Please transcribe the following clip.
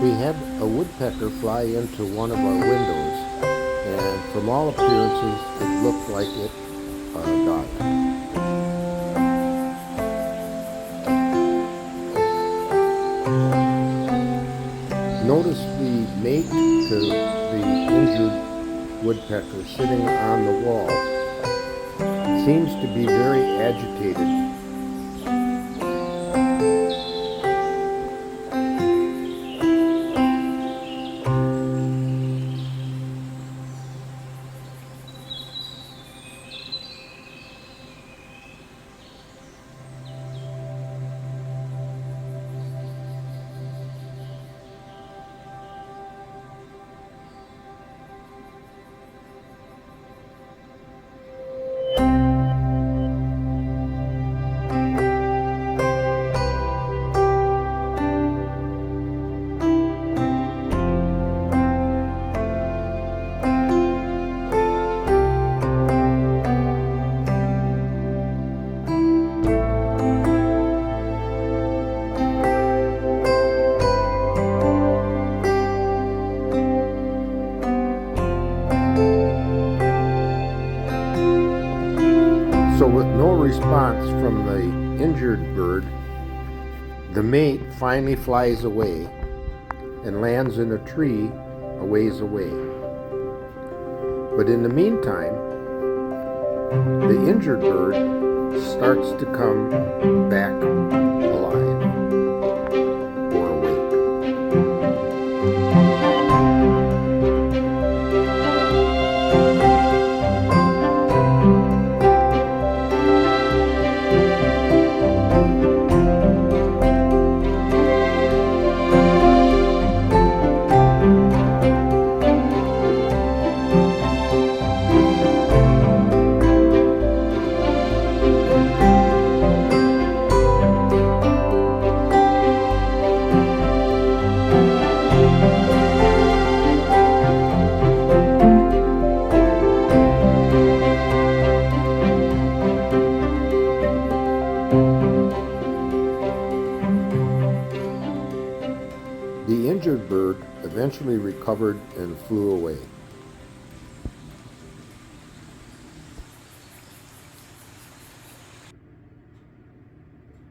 We had a woodpecker fly into one of our windows, and from all appearances, it looked like it died. Notice the mate to the injured woodpecker sitting on the wall seems to be very agitated. So with no response from the injured bird, the mate finally flies away and lands in a tree a ways away. But in the meantime, the injured bird starts to come back alive or awake. The injured bird eventually recovered and flew away.